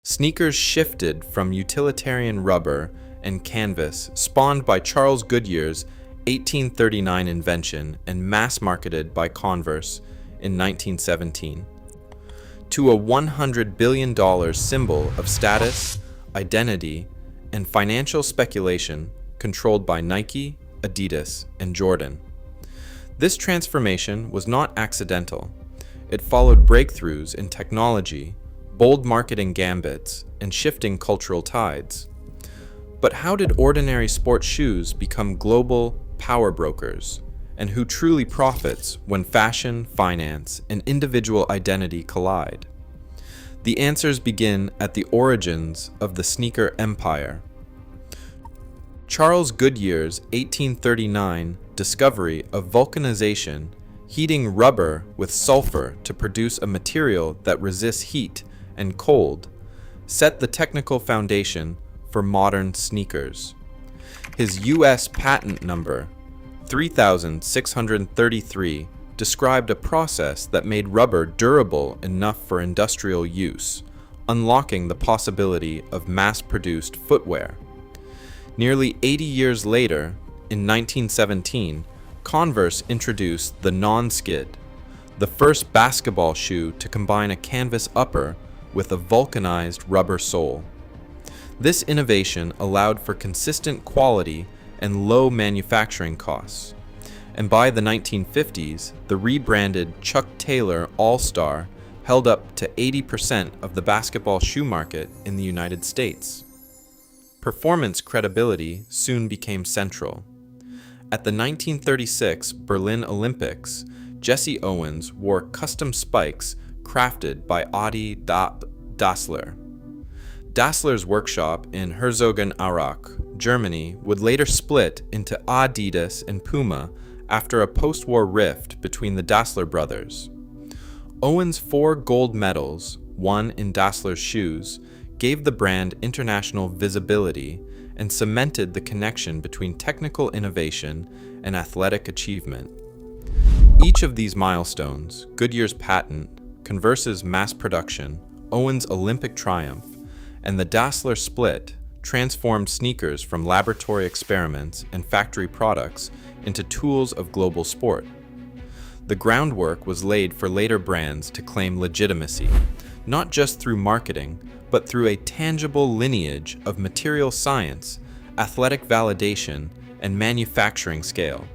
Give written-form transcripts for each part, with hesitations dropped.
Sneakers shifted from utilitarian rubber and canvas spawned by Charles Goodyear's 1839 invention and mass-marketed by Converse in 1917, to a $100 billion symbol of status, identity, and financial speculation controlled by Nike, Adidas, and Jordan. This transformation was not accidental. It followed breakthroughs in technology, bold marketing gambits, and shifting cultural tides. But how did ordinary sports shoes become global power brokers? And who truly profits when fashion, finance, and individual identity collide? The answers begin at the origins of the sneaker empire. Charles Goodyear's 1839 discovery of vulcanization, heating rubber with sulfur to produce a material that resists heat and cold, set the technical foundation for modern sneakers. His U.S. patent number, 3633, described a process that made rubber durable enough for industrial use, unlocking the possibility of mass-produced footwear. Nearly 80 years later, in 1917, Converse introduced the non-skid, the first basketball shoe to combine a canvas upper with a vulcanized rubber sole. This innovation allowed for consistent quality and low manufacturing costs. And by the 1950s, the rebranded Chuck Taylor All-Star held up to 80% of the basketball shoe market in the United States. Performance credibility soon became central. At the 1936 Berlin Olympics, Jesse Owens wore custom spikes crafted by Adi Dassler. Dassler's workshop in Herzogenaurach, Germany, would later split into Adidas and Puma after a post-war rift between the Dassler brothers. Owens' 4 gold medals, won in Dassler's shoes, gave the brand international visibility and cemented the connection between technical innovation and athletic achievement. Each of these milestones, Goodyear's patent, Converse's mass production, Owens' Olympic triumph, and the Dassler split, transformed sneakers from laboratory experiments and factory products into tools of global sport. The groundwork was laid for later brands to claim legitimacy, not just through marketing, but through a tangible lineage of material science, athletic validation, and manufacturing scale.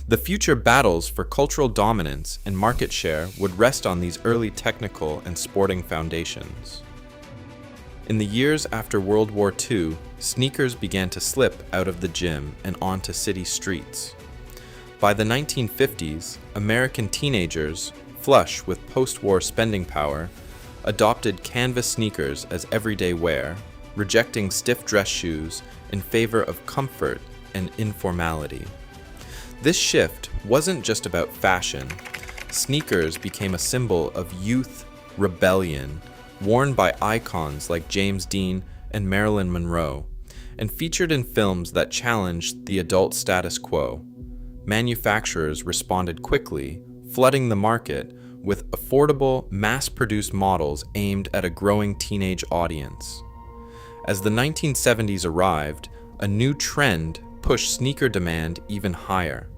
The future battles for cultural dominance and market share would rest on these early technical and sporting foundations. In the years after World War II, sneakers began to slip out of the gym and onto city streets. By the 1950s, American teenagers, flush with post-war spending power, adopted canvas sneakers as everyday wear, rejecting stiff dress shoes in favor of comfort and informality. This shift wasn't just about fashion. Sneakers became a symbol of youth, rebellion, worn by icons like James Dean and Marilyn Monroe, and featured in films that challenged the adult status quo. Manufacturers responded quickly, flooding the market with affordable, mass-produced models aimed at a growing teenage audience. As the 1970s arrived, a new trend pushed sneaker demand even higher.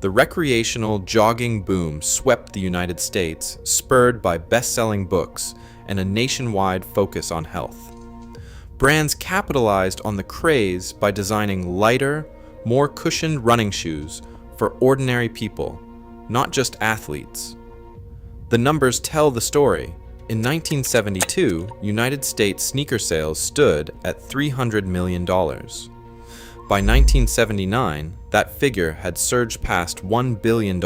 The recreational jogging boom swept the United States, spurred by best-selling books and a nationwide focus on health. Brands capitalized on the craze by designing lighter, more cushioned running shoes for ordinary people, not just athletes. The numbers tell the story. In 1972, United States sneaker sales stood at $300 million. By 1979, that figure had surged past $1 billion.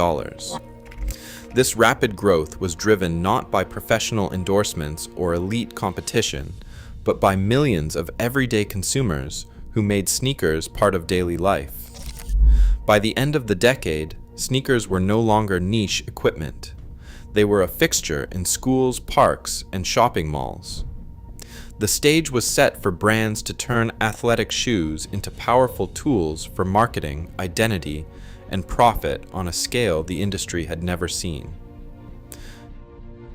This rapid growth was driven not by professional endorsements or elite competition, but by millions of everyday consumers who made sneakers part of daily life. By the end of the decade, sneakers were no longer niche equipment. They were a fixture in schools, parks, and shopping malls. The stage was set for brands to turn athletic shoes into powerful tools for marketing, identity, and profit on a scale the industry had never seen.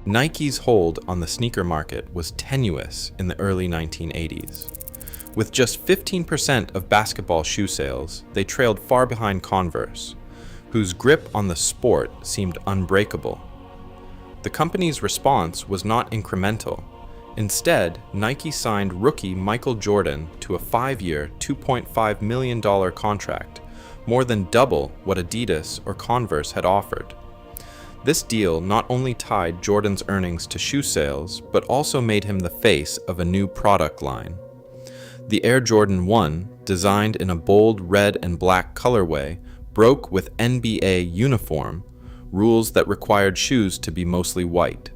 Nike's hold on the sneaker market was tenuous in the early 1980s. With just 15% of basketball shoe sales, they trailed far behind Converse, whose grip on the sport seemed unbreakable. The company's response was not incremental. Instead, Nike signed rookie Michael Jordan to a 5-year, $2.5 million contract, more than double what Adidas or Converse had offered. This deal not only tied Jordan's earnings to shoe sales, but also made him the face of a new product line. The Air Jordan 1, designed in a bold red and black colorway, broke with NBA uniform rules that required shoes to be mostly white.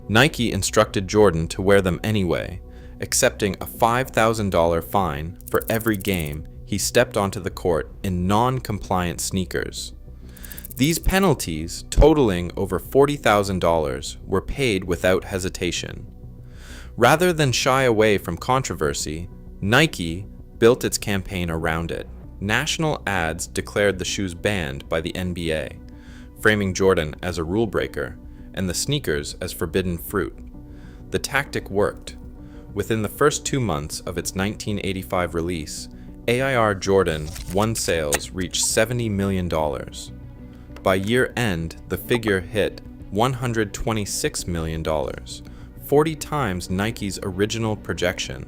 Nike instructed Jordan to wear them anyway, accepting a $5,000 fine for every game he stepped onto the court in non-compliant sneakers. These penalties, totaling over $40,000, were paid without hesitation. Rather than shy away from controversy, Nike built its campaign around it. National ads declared the shoes banned by the NBA, framing Jordan as a rule breaker and the sneakers as forbidden fruit. The tactic worked. Within the first 2 months of its 1985 release, AIR Jordan 1 sales reached $70 million. By year end, the figure hit $126 million, 40 times Nike's original projection.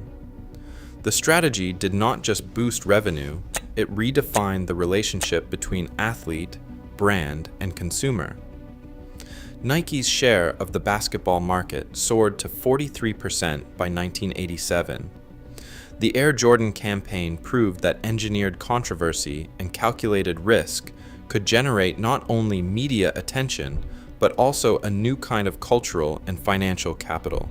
The strategy did not just boost revenue, it redefined the relationship between athlete, brand, and consumer. Nike's share of the basketball market soared to 43% by 1987. The Air Jordan campaign proved that engineered controversy and calculated risk could generate not only media attention, but also a new kind of cultural and financial capital.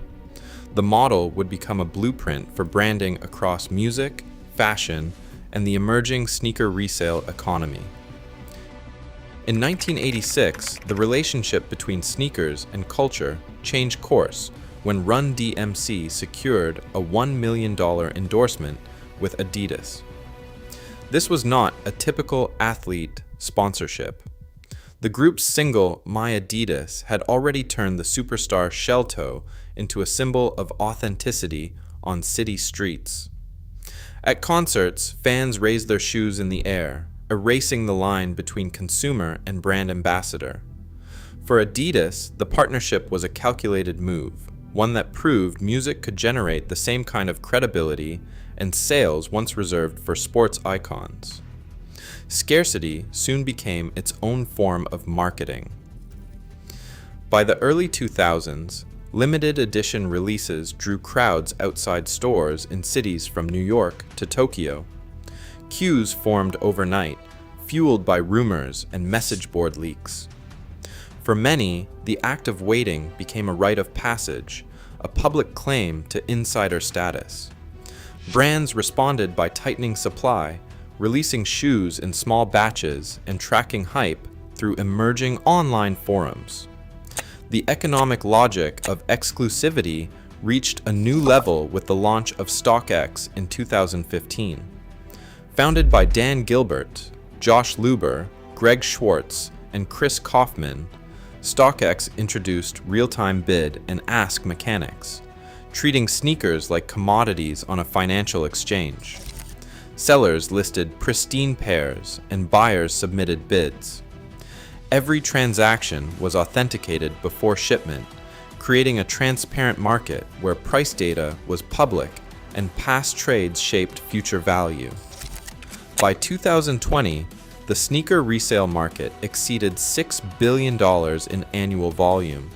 The model would become a blueprint for branding across music, fashion, and the emerging sneaker resale economy. In 1986, the relationship between sneakers and culture changed course when Run DMC secured a $1 million endorsement with Adidas. This was not a typical athlete sponsorship. The group's single My Adidas had already turned the superstar shell toe into a symbol of authenticity on city streets. At concerts, fans raised their shoes in the air, erasing the line between consumer and brand ambassador. For Adidas, the partnership was a calculated move, one that proved music could generate the same kind of credibility and sales once reserved for sports icons. Scarcity soon became its own form of marketing. By the early 2000s, limited edition releases drew crowds outside stores in cities from New York to Tokyo. Queues formed overnight, fueled by rumors and message board leaks. For many, the act of waiting became a rite of passage, a public claim to insider status. Brands responded by tightening supply, releasing shoes in small batches and tracking hype through emerging online forums. The economic logic of exclusivity reached a new level with the launch of StockX in 2015. Founded by Dan Gilbert, Josh Luber, Greg Schwartz, and Chris Kaufman, StockX introduced real-time bid and ask mechanics, treating sneakers like commodities on a financial exchange. Sellers listed pristine pairs and buyers submitted bids. Every transaction was authenticated before shipment, creating a transparent market where price data was public and past trades shaped future value. By 2020, the sneaker resale market exceeded $6 billion in annual volume,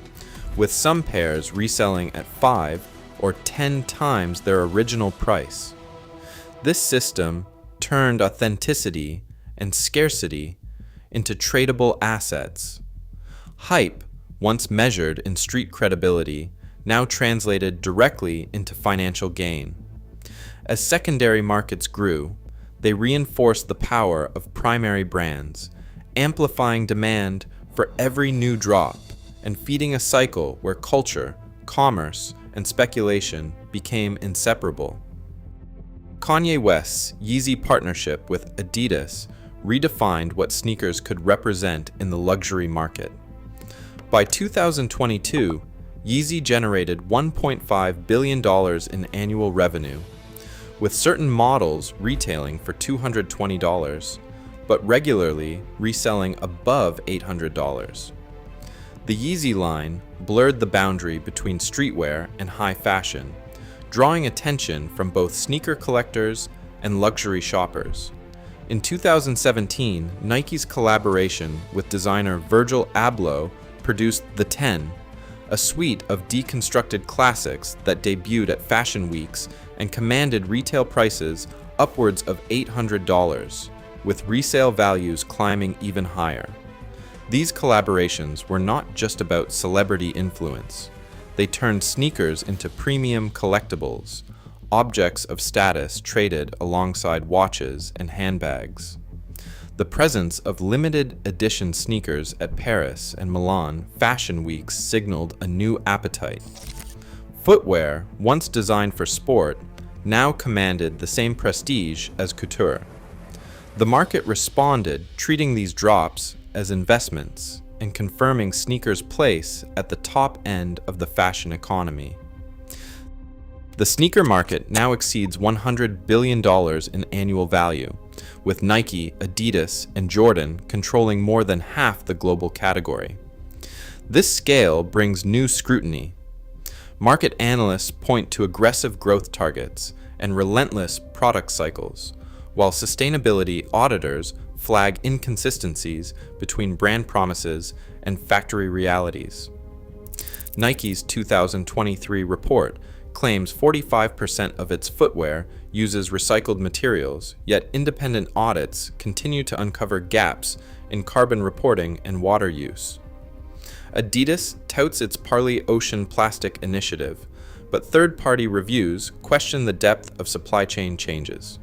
with some pairs reselling at 5 or 10 times their original price. This system turned authenticity and scarcity into tradable assets. Hype, once measured in street credibility, now translated directly into financial gain. As secondary markets grew, they reinforced the power of primary brands, amplifying demand for every new drop and feeding a cycle where culture, commerce, and speculation became inseparable. Kanye West's Yeezy partnership with Adidas redefined what sneakers could represent in the luxury market. By 2022, Yeezy generated $1.5 billion in annual revenue, with certain models retailing for $220, but regularly reselling above $800. The Yeezy line blurred the boundary between streetwear and high fashion, drawing attention from both sneaker collectors and luxury shoppers. In 2017, Nike's collaboration with designer Virgil Abloh produced the 10, a suite of deconstructed classics that debuted at fashion weeks and commanded retail prices upwards of $800, with resale values climbing even higher. These collaborations were not just about celebrity influence. They turned sneakers into premium collectibles, objects of status traded alongside watches and handbags. The presence of limited edition sneakers at Paris and Milan fashion weeks signaled a new appetite. Footwear, once designed for sport, now commanded the same prestige as couture. The market responded, treating these drops as investments and confirming sneakers' place at the top end of the fashion economy. The sneaker market now exceeds $100 billion in annual value, with Nike, Adidas, and Jordan controlling more than half the global category. This scale brings new scrutiny. Market analysts point to aggressive growth targets and relentless product cycles, while sustainability auditors flag inconsistencies between brand promises and factory realities. Nike's 2023 report claims 45% of its footwear uses recycled materials, yet independent audits continue to uncover gaps in carbon reporting and water use. Adidas touts its Parley Ocean Plastic initiative, but third-party reviews question the depth of supply chain changes.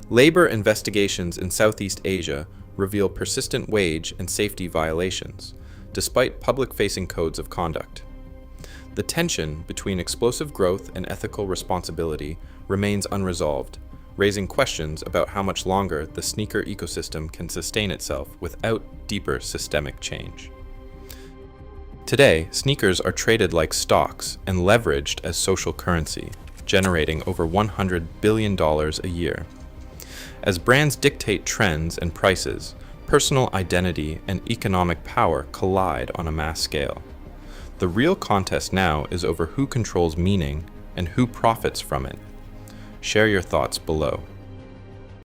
Labor investigations in Southeast Asia reveal persistent wage and safety violations, despite public-facing codes of conduct. The tension between explosive growth and ethical responsibility remains unresolved, raising questions about how much longer the sneaker ecosystem can sustain itself without deeper systemic change. Today, sneakers are traded like stocks and leveraged as social currency, generating over $100 billion a year. As brands dictate trends and prices, personal identity and economic power collide on a mass scale. The real contest now is over who controls meaning and who profits from it. Share your thoughts below.